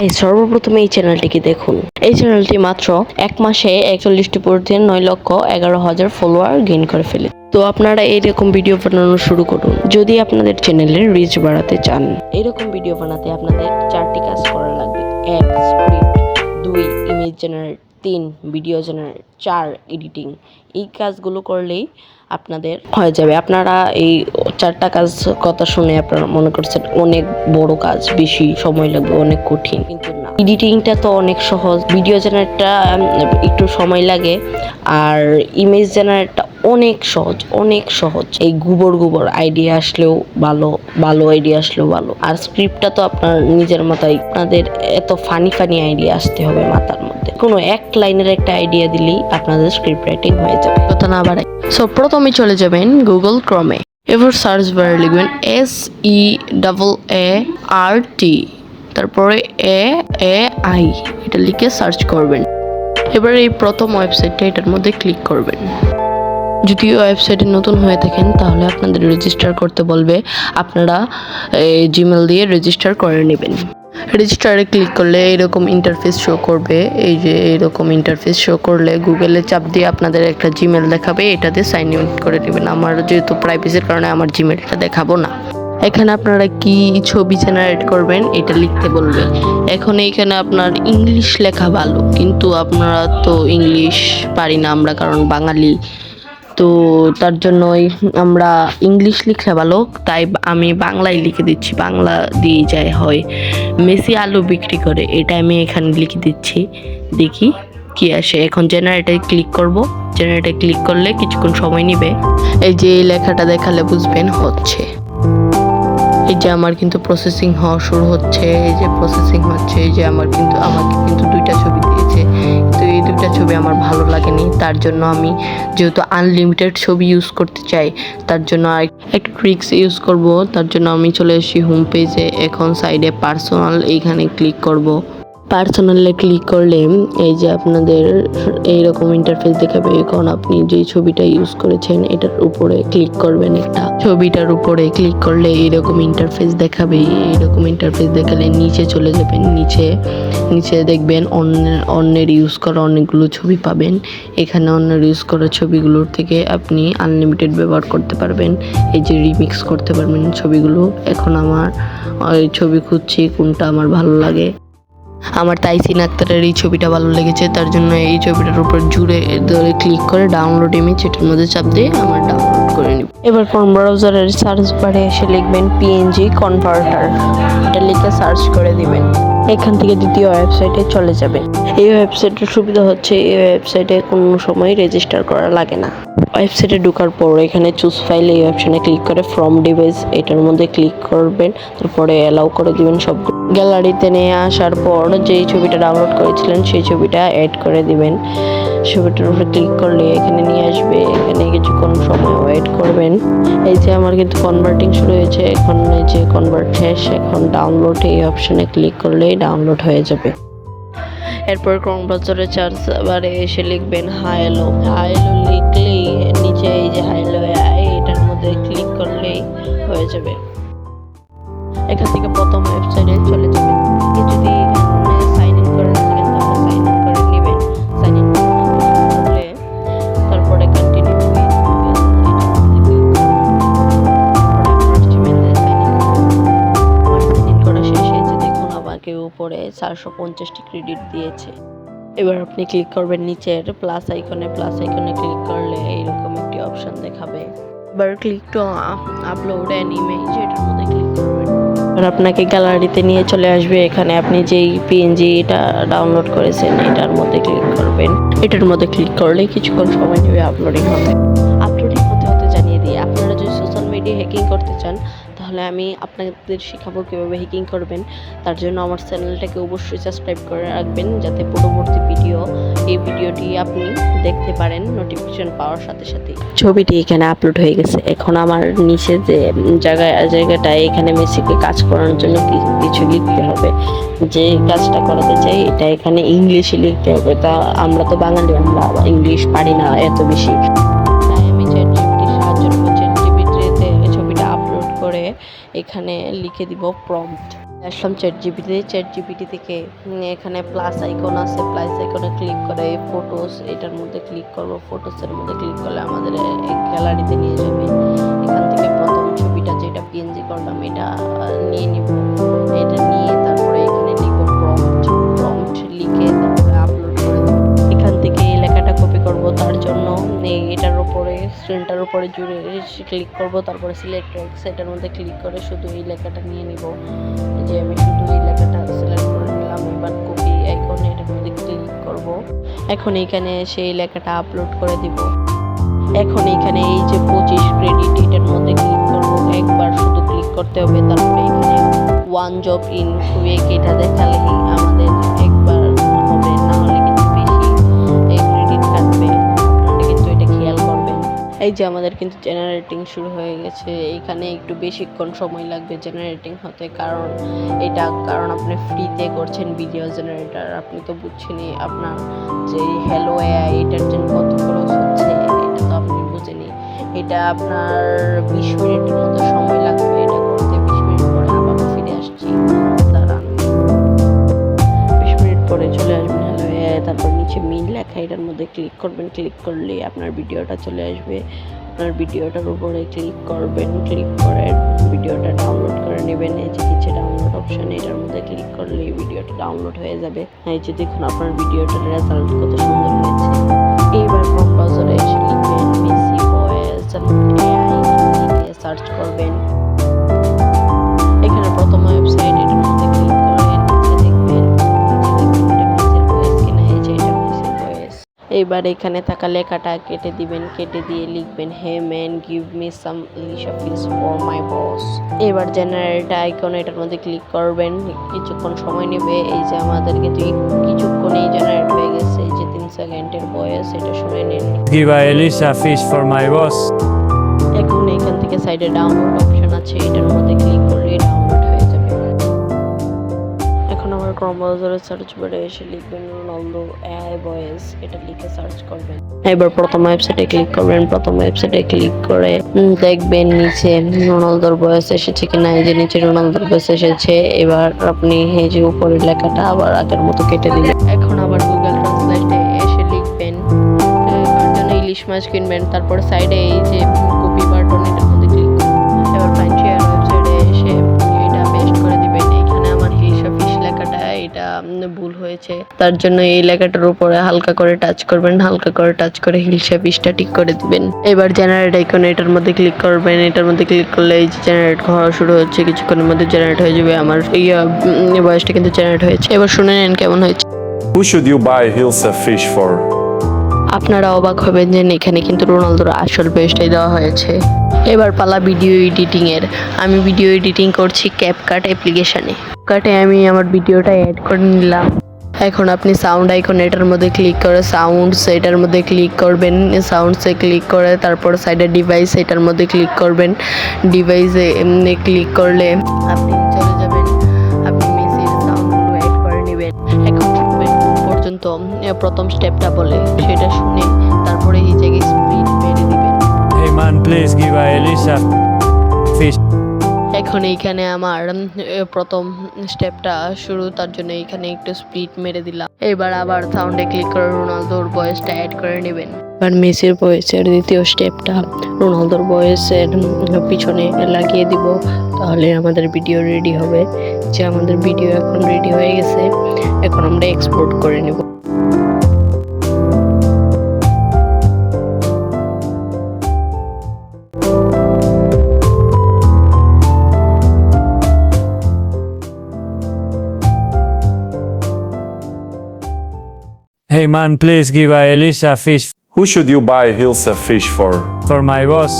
এই সর্বপ্রথমে এই চ্যানেলটিকে দেখুন। এই চ্যানেলটি মাত্র 1 মাসে 41টি পোস্ট 9,11,000 ফলোয়ার গেইন করে ফেলে। তো আপনারা এইরকম ভিডিও বানানো শুরু করুন যদি আপনাদের চ্যানেলের রিচ বাড়াতে চান। এরকম ভিডিও বানাতে আপনাদের 4টি কাজ করা লাগবে। 1. Script, 2. Image generate, 3. Video generate, 4. Editing. এই কাজগুলো করলেই আপনাদের হয়ে যাবে। আপনারা এই 4টা কাজ কথা শুনে আপনারা মনে করছেন অনেক বড় কাজ, বেশি সময় লাগবে, অনেক কঠিন, কিন্তু না। এডিটিংটা তো অনেক সহজ, ভিডিও জেনারেটটা একটু সময় লাগে, আর ইমেজ জেনারেটটা অনেক সহজ। এই গোবর আইডিয়া আসলেও ভালো আইডিয়া আসলেও ভালো। আর স্ক্রিপ্টটা তো আপনার নিজের মাথায়, আপনাদের এত ফানি আইডিয়া আসতে হবে মাথার মধ্যে। কোনো এক লাইনের একটা আইডিয়া দিলেই আপনাদের স্ক্রিপ্ট রাইটিং হয়ে যাবে। কথা না বাড়াই, সো প্রথমে চলে যাবেন গুগল ক্রোমে। এবার সার্চ বারে লিখবেন SEAART, তারপরে AI, এটা লিখে সার্চ করবেন। এবার এই প্রথম ওয়েবসাইটটা, এটার মধ্যে ক্লিক করবেন। যদি ওয়েবসাইটে নতুন হয়ে থাকেন তাহলে আপনাদের রেজিস্টার করতে বলবে, আপনারা জিমেল দিয়ে রেজিস্টার করে নেবেন। রেজিস্টারে ক্লিক করলে এরকম ইন্টারফেস শো করবে। এই যে এরকম ইন্টারফেস শো করলে গুগলে চাপ দিয়ে আপনাদের একটা জিমেল দেখাবে, এটাতে সাইন ইন করে নেবেন। আমার যেহেতু প্রাইভেসির কারণে আমার জিমেলটা দেখাবো না। এখানে আপনারা কি ছবি জেনারেট করবেন এটা লিখতে বলবে। এখন এইখানে আপনার ইংলিশ লেখা ভালো, কিন্তু আপনারা তো ইংলিশ পারি না আমরা, কারণ বাঙালি, তো তার জন্যই আমরা ইংলিশ লিখলে ভালো, তাই আমি বাংলায় লিখে দিচ্ছি। বাংলা দিয়ে যায় হয় মেসি আলু বিক্রি করে, এটা আমি এখানে লিখে দিচ্ছি, দেখি কি আসে। এখন জেনারেটে ক্লিক করব। জেনারেটে ক্লিক করলে কিছুক্ষণ সময় নেবে। এই যে এই লেখাটা দেখালে বুঝবেন হচ্ছে। এই যে আমার কিন্তু প্রসেসিং হওয়া শুরু হচ্ছে, এই যে প্রসেসিং হচ্ছে। এই যে আমাকে কিন্তু 2টা ছবি দিয়েছে, তো এই 2টা ছবি আমার ভালো লাগেনি। তার জন্য আমি যেহেতু আনলিমিটেড ছবি ইউজ করতে চাই, তার জন্য একটা ট্রিক্স ইউজ করব। তার জন্য আমি চলে এসেছি হোম পেজে। এখন সাইডে পার্সোনাল, এইখানে ক্লিক করব। পার্সোনালে ক্লিক করলে এই যে আপনাদের এইরকম ইন্টারফেস দেখাবে। এখন আপনি যেই ছবিটা ইউজ করেছেন এটার উপরে ক্লিক করবেন। একটা ছবিটার উপরে ক্লিক করলে এইরকম ইন্টারফেস দেখাবে। এইরকম ইন্টারফেস দেখালে নিচে চলে যাবেন। নিচে দেখবেন অন্যের ইউজ করা অনেকগুলো ছবি পাবেন। এখানে অন্যের ইউজ করা ছবিগুলোর থেকে আপনি আনলিমিটেড ব্যবহার করতে পারবেন। এই যে রিমিক্স করতে পারবেন ছবিগুলো। এখন আমার ছবি খুঁজছি কোনটা আমার ভালো লাগে। আমার তাইসিন আক্তারের এই ছবিটা ভালো লেগেছে, তার জন্য এই ছবিটার উপর জুড়ে ধরে ক্লিক করে ডাউনলোড ইমেজ, এটার মধ্যে চাপ দিয়ে আমার ডাউনলোড করে নিব। এবার ক্রোম ব্রাউজারের সার্চ বারে এসে লিখবেন PNG কনভার্টার, এটা লিখে সার্চ করে দিবেন। এখান থেকে দ্বিতীয় ওয়েবসাইটে চলে যাবেন। এই ওয়েবসাইটের সুবিধা হচ্ছে এই ওয়েবসাইটে কোনো সময় রেজিস্টার করা লাগে না। ওয়েবসাইটে ঢোকার পর এখানে চুজ ফাইল, এই অপশনে ক্লিক করে ফ্রম ডিভাইস, এটার মধ্যে ক্লিক করবেন। তারপরে অ্যালাউ করে দিবেন সব। গ্যালারিতে নিয়ে আসার পর যেই ছবিটা ডাউনলোড করেছিলেন সেই ছবিটা অ্যাড করে দিবেন। ছবিটার উপরে ক্লিক করলে এখানে নিয়ে আসবে। এখানে কিছুক্ষণ সময় ওয়েট করবেন। এই যে আমার কিন্তু কনভার্টিং শুরু হয়েছে। এখন এই যে কনভার্ট শেষ, এখন ডাউনলোড, এই অপশনে ক্লিক করলেই ডাউনলোড হয়ে যাবে। এরপর ক্রোম ব্রাউজারে সার্চ বারে এসে লিখবেন হাইলো লিখলেই নিচে এই যে হাইলো AI, এটার মধ্যে ক্লিক করলেই হয়ে যাবে। এখান থেকে প্রথম ওয়েবসাইটে চলে যাবেন। যদি সাইন ইন করে না থাকেন তাহলে সাইন ইন করে নেবেন। সাইন ইন করলে তারপরে কন্টিনিউ করা শেষ হয়েছে। দেখুন আমাকে উপরে 450টি ক্রেডিট দিয়েছে। এবার আপনি ক্লিক করবেন নিচের প্লাস আইকনে ক্লিক করলে এইরকম একটি অপশন দেখাবে। এবার click to upload an image, এটার মধ্যে ক্লিক করবেন। এবার আপনাকে গ্যালারিতে নিয়ে চলে আসবে। এখানে আপনি যেই PNG এটা ডাউনলোড করেছেন এটার মধ্যে ক্লিক করবেন। এটার মধ্যে ক্লিক করলে কিছুক্ষণ সময় নেবে আপলোডিং হতে জানিয়ে দিই। আপনারা যদি সোশ্যাল মিডিয়া হ্যাকিং করতে চান তাহলে আমি আপনাদের শেখাবো কীভাবে হ্যাকিং করবেন। তার জন্য আমার চ্যানেলটাকে অবশ্যই সাবস্ক্রাইব করে রাখবেন, যাতে পরবর্তী এই ভিডিওটি আপনি দেখতে পারেন নোটিফিকেশন পাওয়ার সাথে সাথে। ছবিটি এখানে আপলোড হয়ে গেছে। এখন আমার নিচে যে জায়গাটা, এখানে মেসিকে কাজ করানোর জন্য কিছু লিখতে হবে। যে কাজটা করাতে চাই এটা এখানে ইংলিশে লিখতে হবে। তা আমরা তো বাঙালি, আমরা ইংলিশ পারি না এত বেশি, তাই আমি চ্যাটজিপিটির সাহায্য নেব। চ্যাটজিপিটিতে ছবিটা আপলোড করে এখানে লিখে দিব প্রম্পট। আসলাম চ্যাট জিপিটি থেকে এখানে প্লাস আইকন আছে, প্লাস আইকনে ক্লিক করে ফটোস এটার মধ্যে ক্লিক করব। ফটোসের মধ্যে ক্লিক করলে আমাদের গ্যালারিতে নিয়ে যাবে। এখান থেকে প্রথম ছবিটা যেটা পিএনজি করলাম এটা নিয়ে নিব। এটা নিয়ে তারপরে এখানে লিখব প্রম্পট লিখে তারপরে আপলোড করে দেব। এখান থেকে এই লেখাটা কপি করব, তার জন্য এটার উপরে স্ক্রিনটার উপরে জুড়ে ক্লিক করব, তারপরে সিলেক্ট টেক্সট এটার মধ্যে ক্লিক করে শুধু এই লেখাটা নিয়ে নিব। যে আমি শুধু এই লেখাটা সিলেক্ট করে নিলাম। এবার কপি আইকনে এটার মধ্যে ক্লিক করব। এখন এখানে সেই লেখাটা আপলোড করে দিব। এখন এখানে এই যে 25 ক্রেডিট এটার মধ্যে ক্লিক করব। একবার শুধু ক্লিক করতে হবে, তারপরে এখানে ওয়ান জব ইন কুইক এটা দেখালে আমাদের একবার হবে, না হলে কিন্তু বেশি এই ক্রেডিট কাটবে। আপনারা কিন্তু এটা খেয়াল করবেন। এই যে আমাদের কিন্তু জেনারেটিং শুরু হয়ে গেছে। এখানে একটু বেশিক্ষণ সময় লাগবে জেনারেটিং হতে, কারণ আপনি ফ্রিতে করছেন ভিডিও জেনারেটর। আপনি তো বুঝছেনই আপনার যে হ্যালো এআই এটার জন্য কত খরচ হচ্ছে, এটা তো আপনি বুঝেনি। এটা আপনার 20 মিনিটের মতো সময় লাগবে এটা করতে। 20 মিনিট পরে আবার ফিরে আসছি, দাঁড়ান। 20 মিনিট পরে চলে আসবেন হ্যালো এআই, তারপর নিচে মিন লেখা এটার মধ্যে ক্লিক করবেন। ক্লিক করলে আপনার ভিডিওটা চলে আসবে। আপনার ভিডিওটার উপরে ক্লিক করবেন, ক্লিক করে ভিডিওটা ডাউনলোড করে নেবেন। এই যে নিচে ডাউনলোড অপশন এটার মধ্যে ক্লিক করলে ভিডিওটা ডাউনলোড হয়ে যাবে। এই যে দেখুন আপনার ভিডিওটার রেজাল্ট কত সুন্দর হয়েছে। এইবার ক্রোম ব্রাউজারে এসে লিখবেন মেসি ভয়েস এআই লিখে সার্চ করবেন। এখানে প্রথম ওয়েবসাইট এটার মধ্যে ক্লিক করে নিচে দেখবেন এটা মেসির ভয়েস কিনা। এই যে এটা মেসির ভয়েস। এইবার এখানে থাকা লেখাটা কেটে দিবেন, কেটে দিয়ে লিখবেন hey man give me some ilisha fish for my boss. এবার জেনারেট আইকন এটার মধ্যে ক্লিক করবেন। কিছুক্ষণ সময় নেবে। এই যে আমাদের কিন্তু কিছুক্ষণেই জেনারেট হয়ে গেছে। এই যে 3 সেকেন্ডের ভয়েস এটা শুনে নিন। Give a Elisha fish for my boss. এখন এখান থেকে সাইডে ডাউনলোড অপশন আছে, এটার মধ্যে ক্লিক করলে ডাউনলোড হয়ে যাবে। এখন আমার ক্রোম ব্রাউজারে সার্চ বারে এসে লিখবেন রোনালদো এআই ভয়েস এটা লিখে সার্চ করবেন। এবার প্রথম ওয়েবসাইটে ক্লিক করবেন। প্রথম ওয়েবসাইটে ক্লিক করে দেখবেন নিচে রোনালদোর ভয়েস এসেছে কিনা। এই যে নিচে রোনালদোর ভয়েস এসেছে। এবার আপনি এই যে উপরের লেখাটা আবার আগের মতো কেটে দিবেন। এখন আবার গুগল ট্রান্সলেটে এসে লিখবেন কার জন্য ইলিশ মাছ কিনবেন, তারপরে সাইডে এই যে কপি বাটন এটার মধ্যে ক্লিক করবেন। এবার ফাইন্ড শেয়ার ওয়েবসাইটে এসে এটা পেস্ট করে দিবেন। এখানে আমার হিসা ফিশ লেখাটা এটা ভুল হয়েছে, তার জন্য এই লেখাটার উপরে হালকা করে টাচ করবেন। হালকা করে টাচ করে হিলসা ফিশটা ঠিক করে দিবেন। এবার জেনারেট আইকন এটার মধ্যে ক্লিক করবেন। এটার মধ্যে ক্লিক করলে এই যে জেনারেট হওয়া শুরু হচ্ছে। কিছুক্ষণের মধ্যে জেনারেট হয়ে যাবে। আমার এই ভয়েসটা কিন্তু জেনারেট হয়েছে। এবার শুনে নেন কেমন হয়েছে। Who should you buy Hilsa fish for? আপনারা অবাক হবেন যে এখানে কিন্তু রোনালদোর আসল ভয়েসটাই দেওয়া হয়েছে। এবার পালা ভিডিও এডিটিং এর। আমি ভিডিও এডিটিং করছি ক্যাপকাট অ্যাপ্লিকেশনে। ক্যাপকাটে আমি আমার ভিডিওটা অ্যাড করে নিলাম। এখন আপনি সাউন্ড আইকন এটার মধ্যে ক্লিক করে সাউন্ডস এটার মধ্যে ক্লিক করবেন। সাউন্ডসে ক্লিক করে তারপর সাইডে ডিভাইস এটার মধ্যে ক্লিক করবেন। ডিভাইসে এমনি ক্লিক করলে আপনি চলে যাবেন। আপনি মেসির সাউন্ডগুলো অ্যাড করে নেবেন। এখন শুনবেন পর্যন্ত প্রথম স্টেপটা বলে সেটা শুনে তারপরে এই জায়গায় স্পিড মেরে দিবেন। Hey man, please give a Elisha fish. এখন এইখানে আমার প্রথম স্টেপটা শুরু, তার জন্য এইখানে একটু স্পিড মেরে দিলাম। এবার আবার সাউন্ডে ক্লিক করে রোনালদোর ভয়েসটা অ্যাড করে নেবেন। এবার মেসির ভয়েসের দ্বিতীয় স্টেপটা রোনালদোর ভয়েসের পিছনে লাগিয়ে দিব, তাহলে আমাদের ভিডিও রেডি হবে। যে আমাদের ভিডিও এখন রেডি হয়ে গেছে। এখন আমরা এক্সপোর্ট করে নেব। Hey man, please give a Elisha fish Who should you buy Hilsa fish for? for my boss.